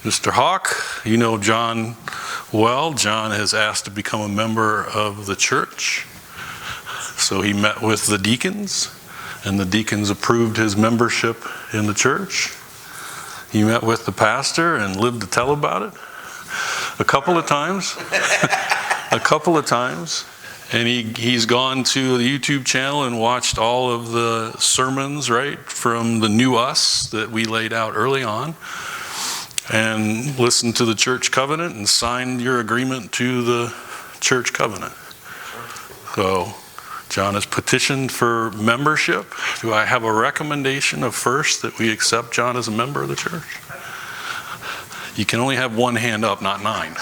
Mr. Hawke, you know John well. John has asked to become a member of the church. So he met with the deacons, and the deacons approved his membership in the church. He met with the pastor and lived to tell about it a couple of times. And he's gone to the YouTube channel and watched all of the sermons, right, from the New Us that we laid out early on, and listened to the church covenant and signed your agreement to the church covenant. So John has petitioned for membership. Do I have a recommendation of first that we accept John as a member of the church? You can only have one hand up, not 9.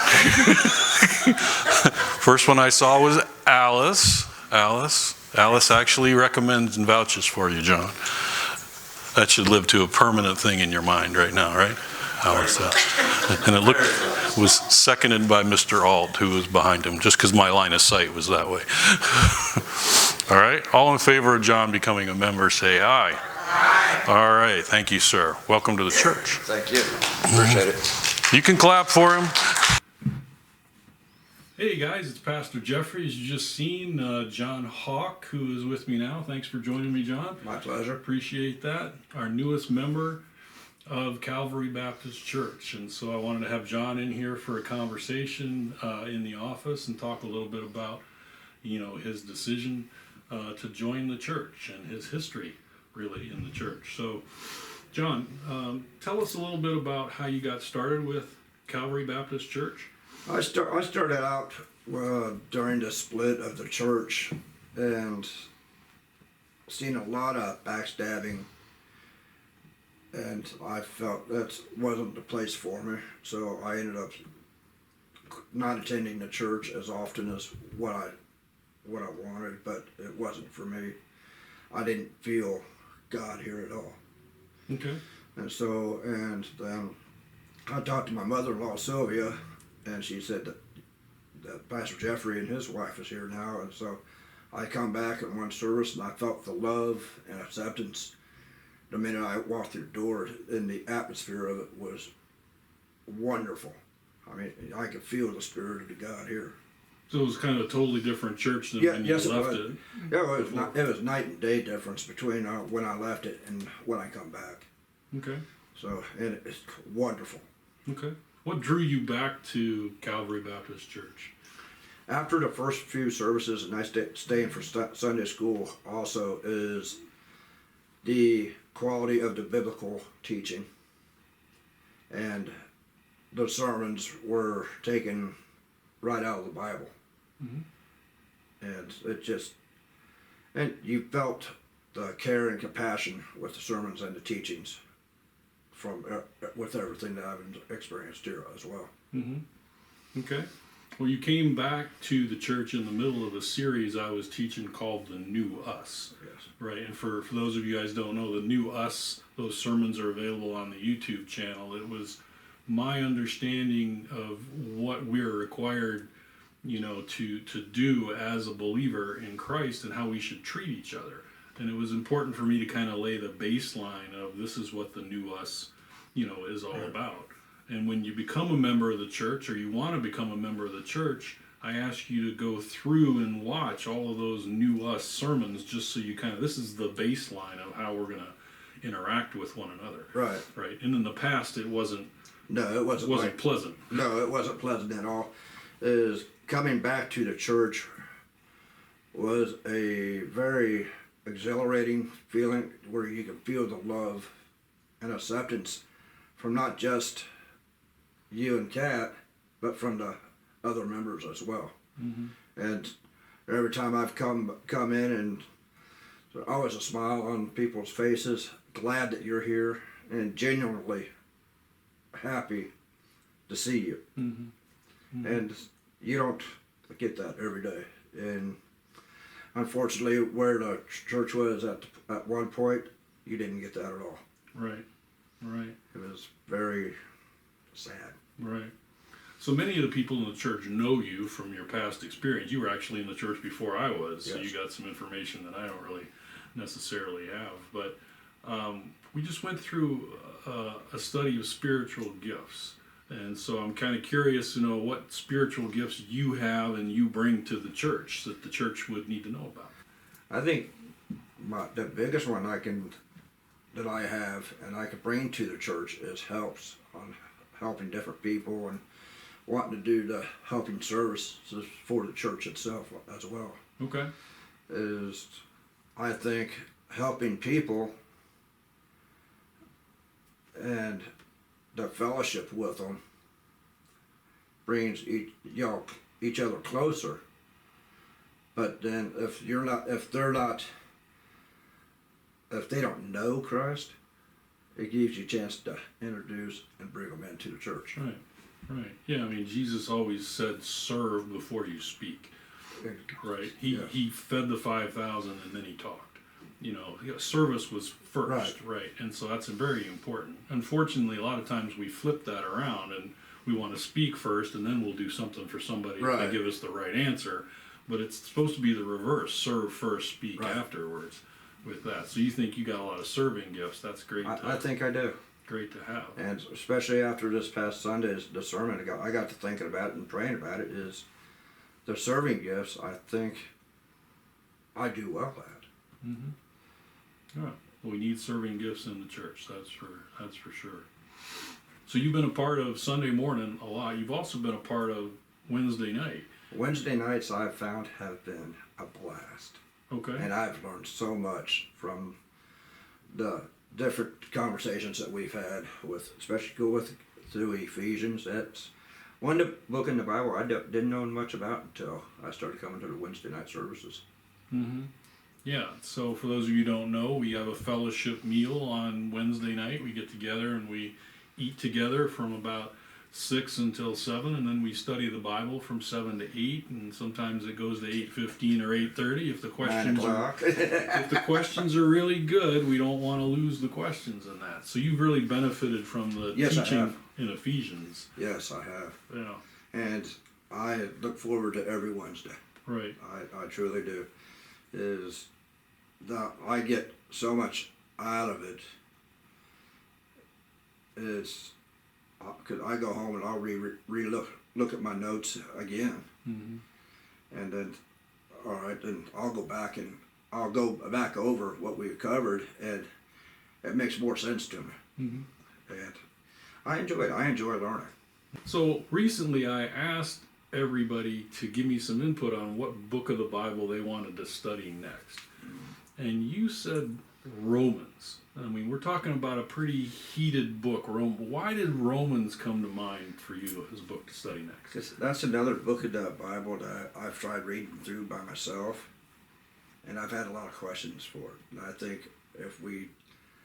First one I saw was Alice. Alice actually recommends and vouches for you, John. That should live to a permanent thing in your mind right now, right? Alice. And it was seconded by Mr. Alt, who was behind him, just because my line of sight was that way. All right. All in favor of John becoming a member, say aye. Aye. All right. Thank you, sir. Welcome to the church. Thank you. Appreciate it. You can clap for him. Hey guys, it's Pastor Geoffrey. As you just seen, John Hawke, who is with me now. Thanks for joining me, John. My pleasure. Appreciate that. Our newest member of Calvary Baptist Church. And so I wanted to have John in here for a conversation in the office and talk a little bit about, his decision to join the church and his history, really, in the church. So, John, tell us a little bit about how you got started with Calvary Baptist Church. I started out during the split of the church and seen a lot of backstabbing, and I felt that wasn't the place for me. So I ended up not attending the church as often as what I wanted, but it wasn't for me. I didn't feel God here at all. Okay. And then I talked to my mother-in-law Sylvia, and she said that Pastor Geoffrey and his wife is here now, and so I come back in one service and I felt the love and acceptance the minute I walked through the door, and the atmosphere of it was wonderful. I mean, I could feel the Spirit of the God here. So it was kind of a totally different church than when you left it. Yeah, it was night and day difference between when I left it and when I come back. Okay. So, and it's wonderful. Okay. What drew you back to Calvary Baptist Church? After the first few services, and I staying for Sunday school also, is the quality of the biblical teaching. And the sermons were taken right out of the Bible. Mm-hmm. And you felt the care and compassion with the sermons and the teachings with everything that I've experienced here as well. Mm-hmm. Okay. Well, you came back to the church in the middle of a series I was teaching called The New Us. Yes. Right. And for those of you guys who don't know, The New Us, those sermons are available on the YouTube channel. It was my understanding of what we're required, to do as a believer in Christ and how we should treat each other. And it was important for me to kind of lay the baseline of this is what the New Us, is all about. And when you become a member of the church, or you want to become a member of the church, I ask you to go through and watch all of those New Us sermons, just so you this is the baseline of how we're going to interact with one another. Right. Right. And in the past, it wasn't. No, it wasn't pleasant. No, it wasn't pleasant at all. Coming back to the church was a very exhilarating feeling where you can feel the love and acceptance from not just you and Kat, but from the other members as well. Mm-hmm. And every time I've come in, and there's always a smile on people's faces, glad that you're here, and genuinely happy to see you. Mm-hmm. Mm-hmm. And you don't get that every day. And unfortunately, where the church was at one point, you didn't get that at all. Right. It was very sad. Right. So many of the people in the church know you from your past experience. You were actually in the church before I was, so you got some information that I don't really necessarily have. But we just went through a study of spiritual gifts. And so I'm kind of curious to know what spiritual gifts you have and you bring to the church that the church would need to know about. I think the biggest one that I have and I could bring to the church is helping different people and wanting to do the helping services for the church itself as well. Okay. Is I think helping people and the fellowship with them brings each other closer. But then if they don't know Christ, it gives you a chance to introduce and bring them into the church. Right. Right. Yeah, I mean, Jesus always said, serve before you speak. Right. He fed the 5,000 and then he talked. Service was first. Right. And so that's very important. Unfortunately, a lot of times we flip that around and we want to speak first and then we'll do something for somebody to give us the right answer. But it's supposed to be the reverse. Serve first, speak afterwards with that. So you think you got a lot of serving gifts. That's great. I think I do. Great to have. And especially after this past Sunday's the sermon, I got to thinking about it and praying about it, is the serving gifts, I think I do well at. Mm-hmm. Yeah. Well, we need serving gifts in the church. That's for sure. So you've been a part of Sunday morning a lot. You've also been a part of Wednesday night. Wednesday nights I've found have been a blast. Okay. And I've learned so much from the different conversations that we've had especially through Ephesians. That's one book in the Bible I didn't know much about until I started coming to the Wednesday night services. Mm-hmm. Yeah, so for those of you who don't know, we have a fellowship meal on Wednesday night. We get together and we eat together from about 6 until 7, and then we study the Bible from 7 to 8, and sometimes it goes to 8:15 or 8:30 if the questions are really good. We don't want to lose the questions in that. So you've really benefited from the teaching in Ephesians. Yes, I have. Yeah. And I look forward to every Wednesday. Right. I truly do. I get so much out of it. Because I go home and I'll look at my notes again, and then then I'll go back and I'll go back over what we've covered, and it makes more sense to me. And I enjoy it. I enjoy learning. So recently, I asked everybody to give me some input on what book of the Bible they wanted to study next, and you said Romans. I mean, we're talking about a pretty heated book. Why did Romans come to mind for you as a book to study next? 'Cause that's another book of the Bible that I've tried reading through by myself, and I've had a lot of questions for it. And I think if we,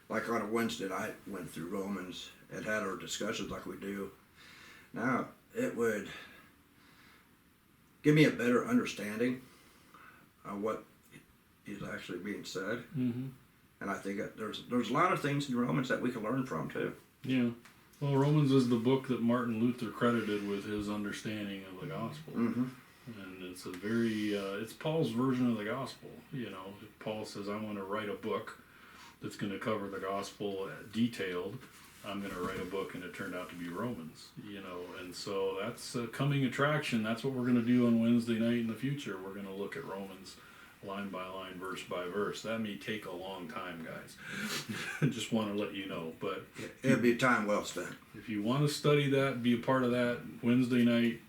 like on a Wednesday night, went through Romans and had our discussions like we do now, it would give me a better understanding of what is actually being said. Mm-hmm. And I think there's a lot of things in Romans that we can learn from too. Yeah. Well, Romans is the book that Martin Luther credited with his understanding of the gospel. Mm-hmm. And it's a very, it's Paul's version of the gospel. Paul says, I want to write a book that's going to cover the gospel detailed. I'm going to write a book, and it turned out to be Romans, and so that's a coming attraction. That's what we're going to do on Wednesday night in the future. We're going to look at Romans line by line, verse by verse. That may take a long time, guys. I just want to let you know. But it'll be time well spent. If you want to study that, be a part of that Wednesday night,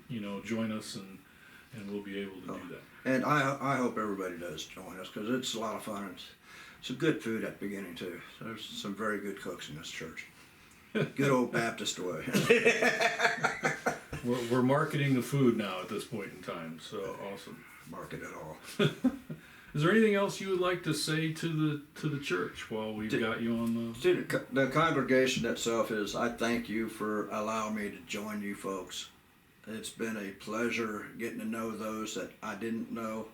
join us, and we'll be able to do that. And I hope everybody does join us, because it's a lot of fun. It's some good food at the beginning too. There's some very good cooks in this church. Good old Baptist way. We're marketing the food now at this point in time, so awesome. Market it all. Is there anything else you would like to say to the church while we've got you on the... To the congregation itself I thank you for allowing me to join you folks. It's been a pleasure getting to know those that I didn't know,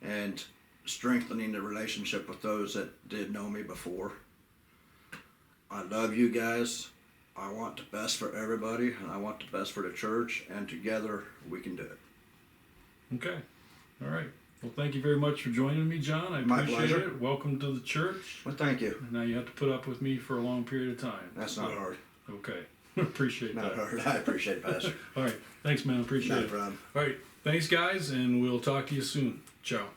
and strengthening the relationship with those that did know me before. I love you guys. I want the best for everybody, and I want the best for the church, and together we can do it. Okay. All right. Well, thank you very much for joining me, John. I appreciate it. Welcome to the church. Well, thank you. And now you have to put up with me for a long period of time. That's not hard. Okay. Appreciate Not that. hard. I appreciate it, Pastor. All right. Thanks, man. Appreciate Not a it. problem. All right. Thanks, guys, and we'll talk to you soon. Ciao.